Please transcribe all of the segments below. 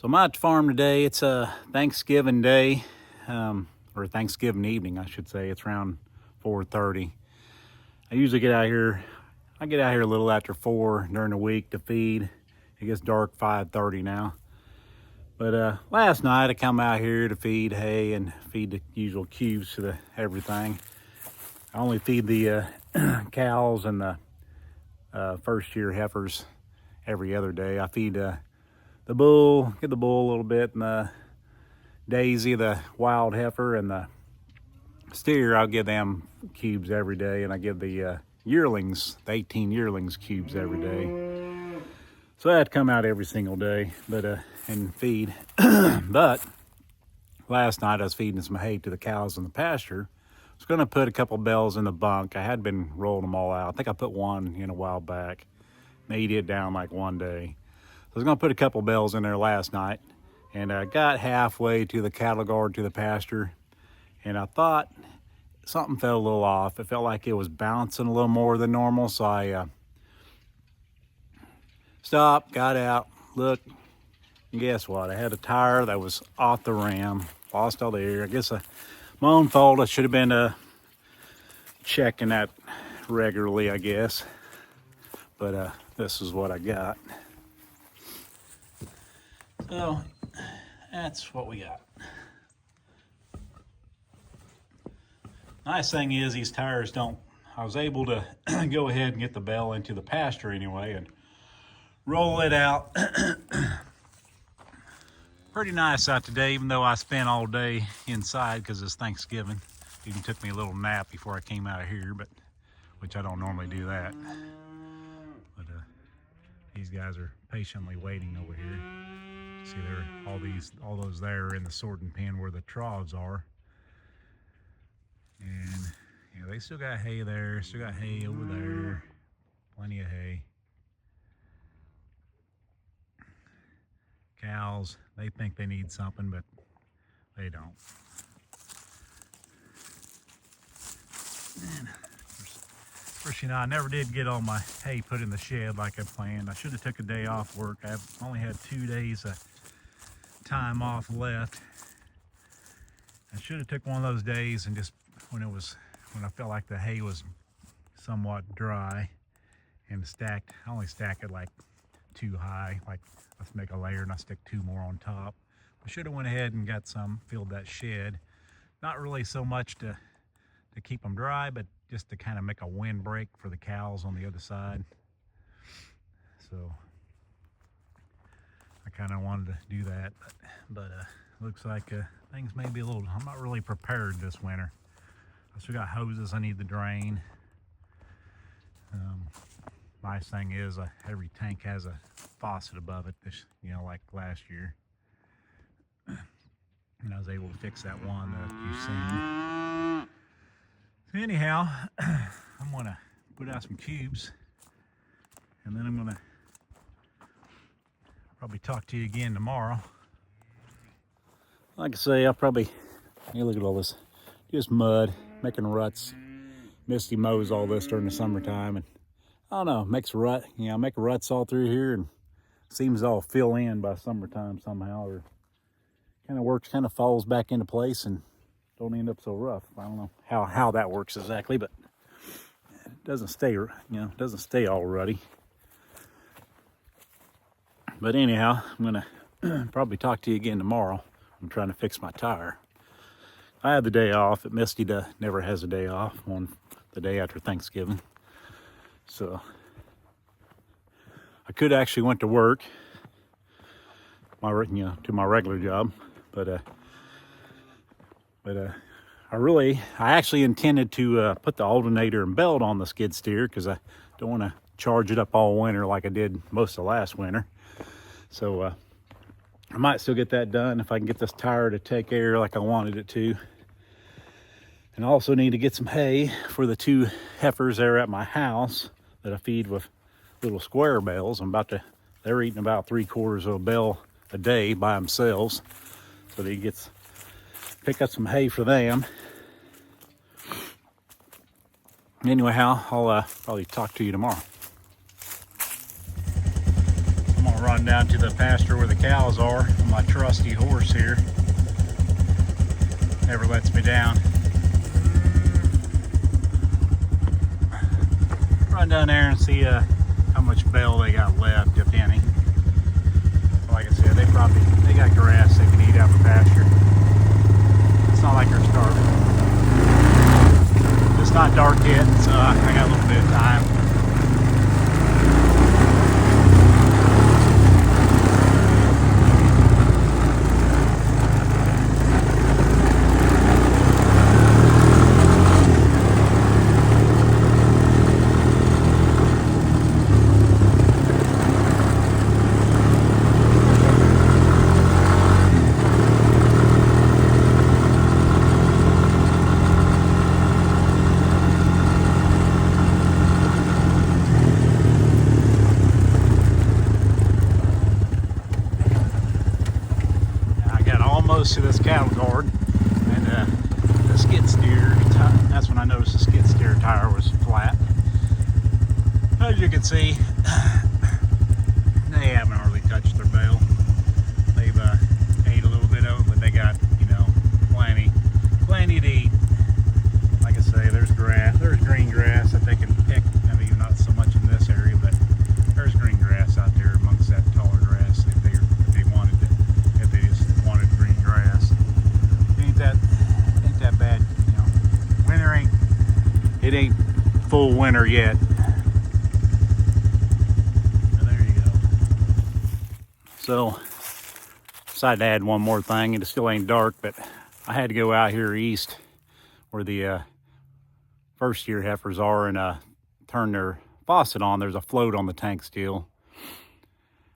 So I'm out at the farm today. It's a Thanksgiving day, or Thanksgiving evening, I should say. It's around 4:30. I usually get out here. I get out here a little after 4 during the week to feed. It gets dark 5:30 now. But last night I come out here to feed hay and feed the usual cubes to everything. I only feed the cows and the first year heifers every other day. I feed the bull, get the bull a little bit, and the Daisy, the wild heifer, and the steer, I'll give them cubes every day, and I give the yearlings, the 18 yearlings, cubes every day. So I had to come out every single day, and feed. But last night I was feeding some hay to the cows in the pasture. I was going to put a couple bells in the bunk. I had been rolling them all out. I think I put one in a while back. Made it down like one day. I was going to put a couple bells in there last night, and I got halfway to the cattle guard to the pasture, and I thought something felt a little off. It felt like it was bouncing a little more than normal, so I stopped, got out, looked, and guess what? I had a tire that was off the rim, lost all the air. I guess my own fault. I should have been checking that regularly, I guess, but this is what I got. So that's what we got. Nice thing is these tires don't, I was able to go ahead and get the bell into the pasture anyway and roll it out. Pretty nice out today, even though I spent all day inside because it's Thanksgiving. Even took me a little nap before I came out of here, which I don't normally do that. But these guys are patiently waiting over here. See, there, all those there are in the sorting pen where the troughs are. And yeah, they still got hay there, still got hay over there, plenty of hay. Cows, they think they need something, but they don't. And of course, you know, I never did get all my hay put in the shed like I planned. I should have took a day off work. I've only had 2 days of time off left. I should have took one of those days and just when I felt like the hay was somewhat dry and I only stack it like 2 high, like let's make a layer and I stick 2 more on top. I should have went ahead and got some, filled that shed. Not really so much to keep them dry, but just to kind of make a windbreak for the cows on the other side. So I kind of wanted to do that, but looks like things may be a little, I'm not really prepared this winter. I still got hoses I need to drain. Nice thing is every tank has a faucet above it, you know, like last year. And I was able to fix that one that you've seen. So anyhow, I'm gonna put out some cubes, and then I'm gonna probably talk to you again tomorrow. Like I say, you look at all this, just mud, making ruts. Misty mows all this during the summertime, and I don't know, make ruts all through here, and seems to all fill in by summertime somehow, or kind of works, kind of falls back into place and don't end up so rough. I don't know how that works exactly, but it doesn't stay, you know, it doesn't stay all ruddy. But anyhow, I'm gonna probably talk to you again tomorrow. I'm trying to fix my tire. I had the day off. Misty never has a day off on the day after Thanksgiving. So I could actually went to work, to my regular job, but I actually intended to put the alternator and belt on the skid steer because I don't want to charge it up all winter like I did most of last winter. So I might still get that done if I can get this tire to take air like I wanted it to. And I also need to get some hay for the 2 heifers there at my house that I feed with little square bells. They're eating about 3/4 of a bell a day by themselves. So they pick up some hay for them. Anyway, I'll probably talk to you tomorrow. I'm gonna Run down to the pasture where the cows are on my trusty horse here. Never lets me down. Run down there and see how much bale they got left, if any. Like I said, they got grass they can eat out of the pasture. It's not like they're starving. It's not dark yet, so I got a little bit of time. To this cattle guard, and the skid steer, that's when I noticed the skid steer tire was flat. As you can see, they haven't hardly touched their bale. They've ate a little bit of it, but they got, you know, plenty to eat. Like I say, there's grass, there's green grass that they can pick. I mean, not so much in this area, but there's green grass out there amongst that taller grass if they wanted to. If they just wanted green grass, ain't that bad, you know. Winter ain't full winter yet. So there you go. So decided to add one more thing, and it still ain't dark, but I had to go out here east where the first year heifers are and turn their faucet on. There's a float on the tank still.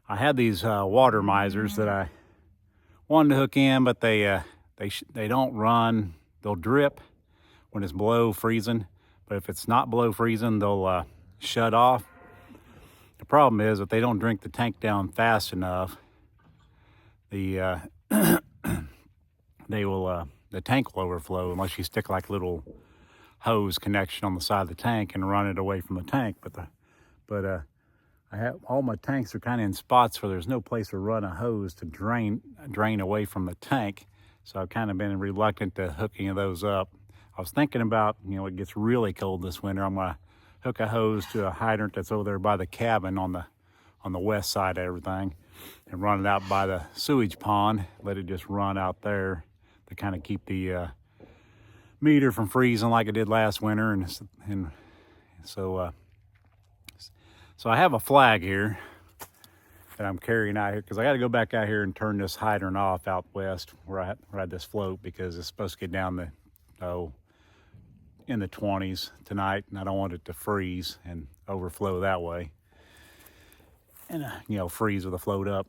I had these water misers that I wanted to hook in, but they don't run. They'll drip when it's below freezing, but if it's not below freezing, they'll shut off. The problem is if they don't drink the tank down fast enough, the tank will overflow unless you stick like a little hose connection on the side of the tank and run it away from the tank. I have all my tanks are kind of in spots where there's no place to run a hose to drain away from the tank. So I've kind of been reluctant to hooking those up. I was thinking about, you know, it gets really cold this winter. I'm gonna hook a hose to a hydrant that's over there by the cabin on the west side of everything, and run it out by the sewage pond. Let it just run out there to kind of keep the meter from freezing like it did last winter, and so I have a flag here that I'm carrying out here because I got to go back out here and turn this hydrant off out west where I had this float, because it's supposed to get down in the 20s tonight, and I don't want it to freeze and overflow that way, and you know, freeze with the float up.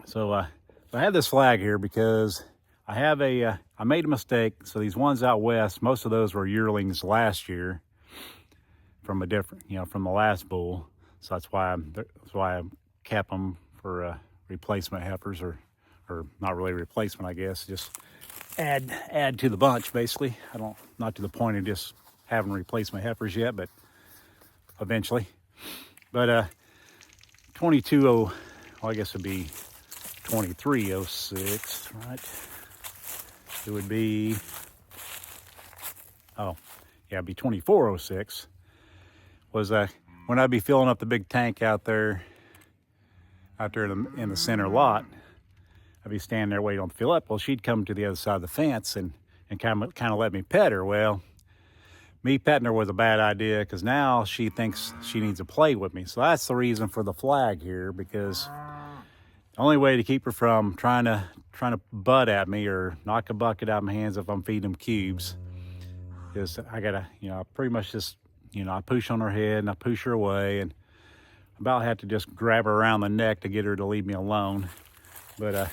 So I have this flag here because I have I made a mistake. So these ones out west, most of those were yearlings last year from from the last bull. So that's why I kept them for replacement heifers, or not really replacement, I guess, just add to the bunch basically. Not to the point of just having replacement heifers yet, but eventually. But 22, I guess it'd be 2306, right? It would be, it'd be 2406 was when I'd be filling up the big tank out there in the center lot. I'd be standing there waiting on to fill up. Well, she'd come to the other side of the fence and kind of let me pet her. Well, me petting her was a bad idea because now she thinks she needs to play with me. So that's the reason for the flag here, because the only way to keep her from trying to butt at me or knock a bucket out of my hands if I'm feeding them cubes is I gotta, pretty much just, I push on her head and I push her away, and about have to just grab her around the neck to get her to leave me alone. But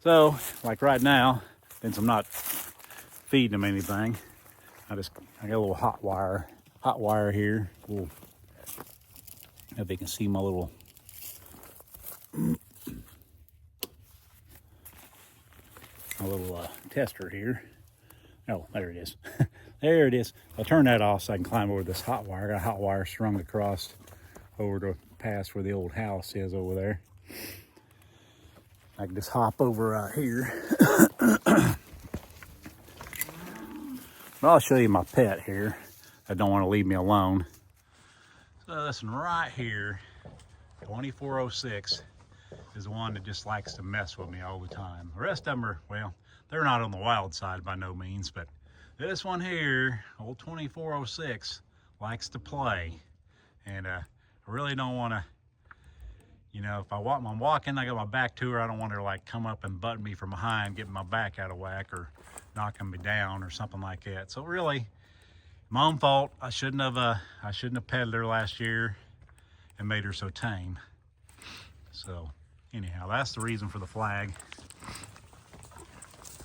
so like right now, since I'm not feeding them anything, I got a little hot wire here. Cool. If they can see my little tester here. Oh, there it is. There it is. I'll turn that off so I can climb over this hot wire. I got a hot wire strung across over to past where the old house is over there. I can just hop over right here. But I'll show you my pet here. I don't want to leave me alone. So this one right here, 2406, is the one that just likes to mess with me all the time. The rest of them are, well, they're not on the wild side by no means, but this one here, old 2406, likes to play. And I really don't want to, you know, if I'm walking, I got my back to her, I don't want her to like come up and butt me from behind, getting my back out of whack or knocking me down or something like that. So really, my own fault. I shouldn't have petted her last year and made her so tame. So anyhow, that's the reason for the flag.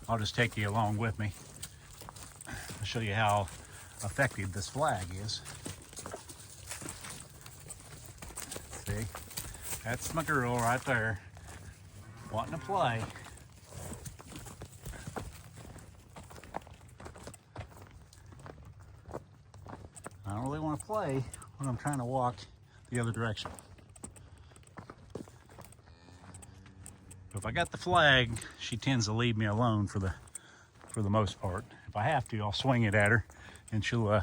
I'll just take you along with me. I'll show you how effective this flag is. See, that's my girl right there, wanting to play. I don't really want to play when I'm trying to walk the other direction. If I got the flag, she tends to leave me alone for the most part. If I have to, I'll swing it at her, and she'll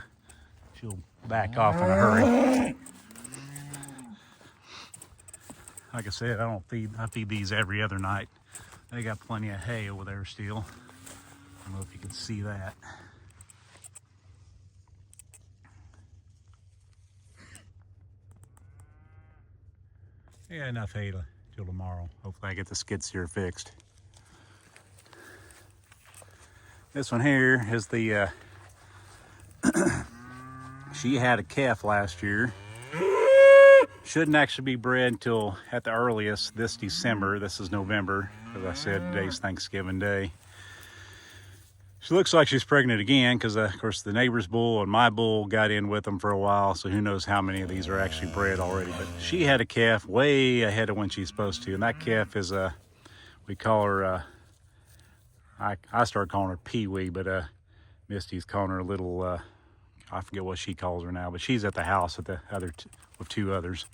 back off in a hurry. Like I said, I feed these every other night. They got plenty of hay over there still. I don't know if you can see that. Yeah, enough hay till tomorrow. Hopefully I get the skid steer fixed. This one here is the, she had a calf last year. Shouldn't actually be bred until at the earliest this December. This is November. As I said, today's Thanksgiving Day. She looks like she's pregnant again because, of course, the neighbor's bull and my bull got in with them for a while, so who knows how many of these are actually bred already. But she had a calf way ahead of when she's supposed to, and that calf is, we call her, I started calling her Pee-wee, but Misty's calling her a little, I forget what she calls her now, but she's at the house with the other with two others.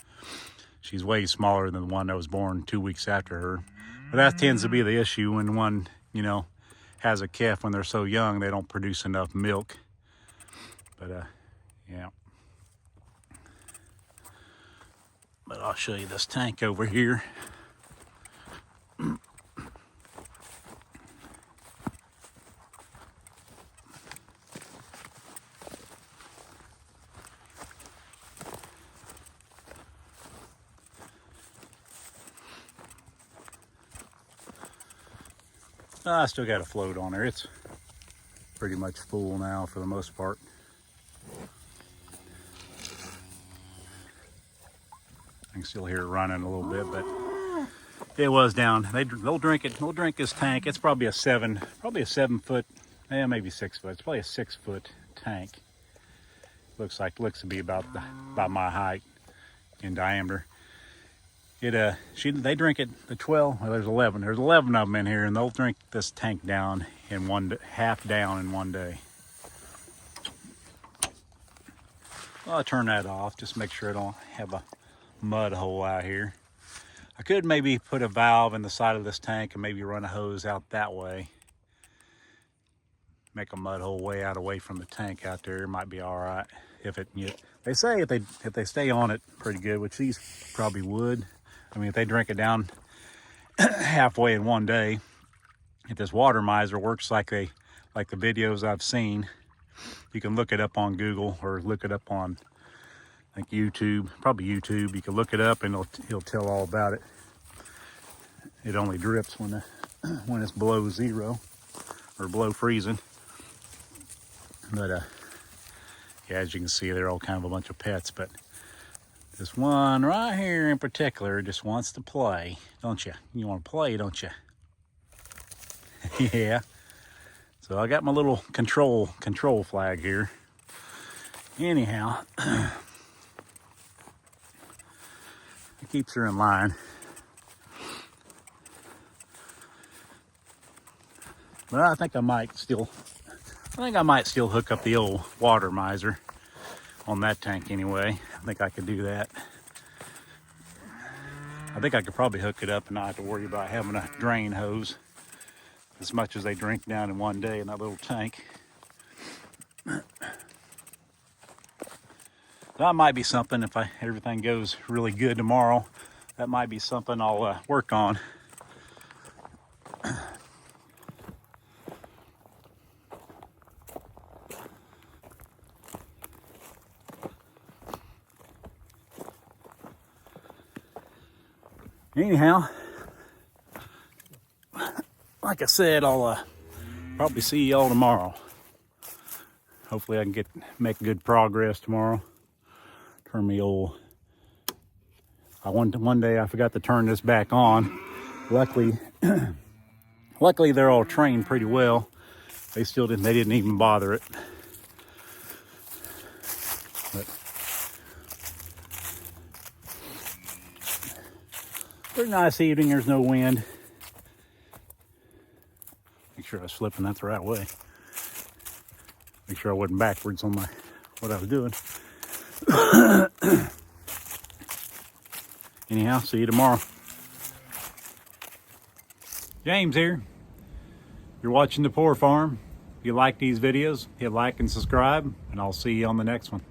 She's way smaller than the one that was born 2 weeks after her. But that tends to be the issue when one, you know, has a calf when they're so young, they don't produce enough milk. But yeah. But I'll show you this tank over here. I still got a float on there. It's pretty much full now for the most part. I can still hear it running a little bit, but it was down. They'll drink it. They'll drink this tank. It's probably a 7 foot, maybe 6 foot. It's probably a 6 foot tank. Looks to be about my height in diameter. They drink it, the 12, well, there's 11 of them in here, and they'll drink this tank down in half down in one day. Well, I'll turn that off, just make sure I don't have a mud hole out here. I could maybe put a valve in the side of this tank and maybe run a hose out that way. Make a mud hole way out away from the tank out there. It might be all right. They say if they stay on it pretty good, which these probably would. I mean, if they drink it down halfway in one day, if this water miser works like the videos I've seen, you can look it up on Google or look it up on, I think, YouTube, probably YouTube. You can look it up and he'll tell all about it. It only drips when it's below zero or below freezing. But yeah, as you can see, they're all kind of a bunch of pets, but this one right here in particular just wants to play, don't you? You want to play, don't you? Yeah. So I got my little control flag here. Anyhow, it keeps her in line. But I think I might still hook up the old water miser on that tank anyway. I think I could do that. think I could probably hook it up and not have to worry about having a drain hose as much as they drink down in one day in that little tank. That might be something, if everything goes really good tomorrow, that might be something I'll work on. Anyhow, like I said, I'll probably see y'all tomorrow. Hopefully I can make good progress tomorrow. Turn me old. One day I forgot to turn this back on. Luckily, luckily they're all trained pretty well. They didn't even bother it. But pretty nice evening. There's no wind. Make sure I was flipping that the right way. Make sure I wasn't backwards on what I was doing. Anyhow, see you tomorrow. James here. You're watching The Poor Farm. If you like these videos, hit like and subscribe, and I'll see you on the next one.